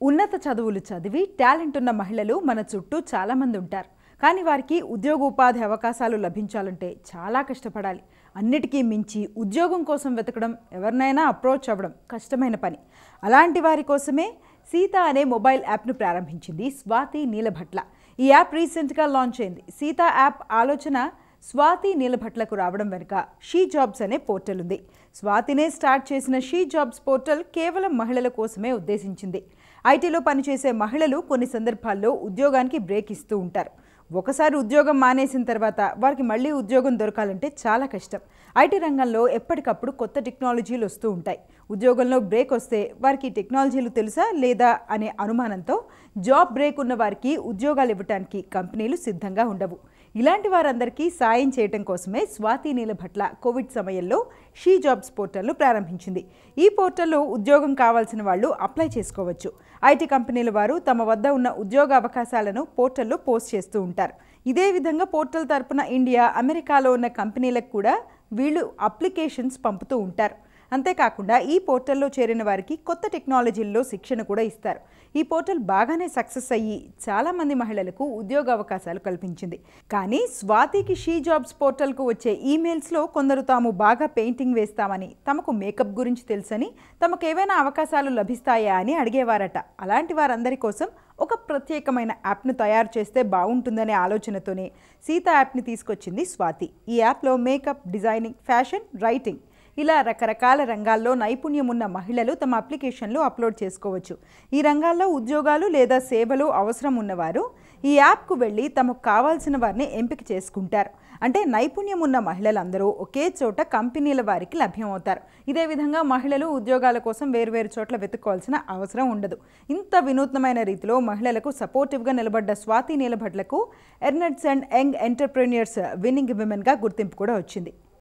ఉన్నత చదువులు చదివి టాలెంట్ ఉన్న మహిళలు మన చుట్టూ చాలామంది ఉంటారు. కానీ వారికి ఉద్యోగోపాధి అవకాశాలు లభించాలంటే చాలా కష్టపడాలి. అన్నిటికీ మించి ఉద్యోగం కోసం వెతకడం, ఎవరినైనా అప్రోచ్ అవ్వడం కష్టమైన పని. అలాంటి వారి కోసమే సీత అనే మొబైల్ యాప్ను ప్రారంభించింది స్వాతి నీలభట్ల. ఈ యాప్ రీసెంట్గా లాంచ్ అయింది. సీత యాప్ ఆలోచన స్వాతి నీలభట్లకు రావడం వెనుక షీ జాబ్స్ అనే పోర్టల్ ఉంది. స్వాతినే స్టార్ట్ చేసిన షీ జాబ్స్ పోర్టల్ కేవలం మహిళల కోసమే ఉద్దేశించింది. ఐటీలో పనిచేసే మహిళలు కొన్ని సందర్భాల్లో ఉద్యోగానికి బ్రేక్ ఇస్తూ ఉంటారు. ఒకసారి ఉద్యోగం మానేసిన తర్వాత వారికి మళ్ళీ ఉద్యోగం దొరకాలంటే చాలా కష్టం. ఐటీ రంగంలో ఎప్పటికప్పుడు కొత్త టెక్నాలజీలు వస్తూ ఉంటాయి. ఉద్యోగంలో బ్రేక్ వస్తే వారికి టెక్నాలజీలు తెలుసా లేదా అనే అనుమానంతో జాబ్ బ్రేక్ ఉన్న వారికి ఉద్యోగాలు ఇవ్వడానికి కంపెనీలు సిద్ధంగా ఉండవు. ఇలాంటి వారందరికీ సాయం చేయడం కోసమే స్వాతి నీలభట్ల కోవిడ్ సమయంలో షీ జాబ్స్ పోర్టల్ను ప్రారంభించింది. ఈ పోర్టల్లో ఉద్యోగం కావాల్సిన వాళ్ళు అప్లై చేసుకోవచ్చు. ఐటీ కంపెనీల వారు తమ వద్ద ఉన్న ఉద్యోగ అవకాశాలను పోర్టల్లో పోస్ట్ చేస్తూ ఉంటారు. ఇదే విధంగా పోర్టల్ తరపున ఇండియా, అమెరికాలో ఉన్న కంపెనీలకు కూడా వీళ్ళు అప్లికేషన్స్ పంపుతూ ఉంటారు. అంతేకాకుండా ఈ పోర్టల్లో చేరిన వారికి కొత్త టెక్నాలజీల్లో శిక్షణ కూడా ఇస్తారు. ఈ పోర్టల్ బాగానే సక్సెస్ అయ్యి చాలామంది మహిళలకు ఉద్యోగ అవకాశాలు కల్పించింది. కానీ స్వాతికి షీ జాబ్స్ పోర్టల్కు వచ్చే ఈమెయిల్స్లో కొందరు తాము బాగా పెయింటింగ్ వేస్తామని, తమకు మేకప్ గురించి తెలుసని, తమకు ఏవైనా అవకాశాలు లభిస్తాయా అని అడిగేవారట. అలాంటి వారందరి కోసం ఒక ప్రత్యేకమైన యాప్ను తయారు చేస్తే బాగుంటుందనే ఆలోచనతోనే సీత యాప్ని తీసుకొచ్చింది స్వాతి. ఈ యాప్లో మేకప్, డిజైనింగ్, ఫ్యాషన్, రైటింగ్ ఇలా రకరకాల రంగాల్లో నైపుణ్యం ఉన్న మహిళలు తమ అప్లికేషన్లు అప్లోడ్ చేసుకోవచ్చు. ఈ రంగాల్లో ఉద్యోగాలు లేదా సేవలు అవసరం ఉన్నవారు ఈ యాప్కు వెళ్ళి తమకు కావాల్సిన వారిని ఎంపిక చేసుకుంటారు. అంటే నైపుణ్యం ఉన్న మహిళలందరూ ఒకే చోట కంపెనీల వారికి లభ్యమవుతారు. ఇదే విధంగా మహిళలు ఉద్యోగాల కోసం వేర్వేరు చోట్ల వెతుక్కోవాల్సిన అవసరం ఉండదు. ఇంత వినూత్నమైన రీతిలో మహిళలకు సపోర్టివ్గా నిలబడ్డ స్వాతి నీలభట్లకు Ernst and Young entrepreneurs winning విమెన్గా గుర్తింపు కూడా వచ్చింది.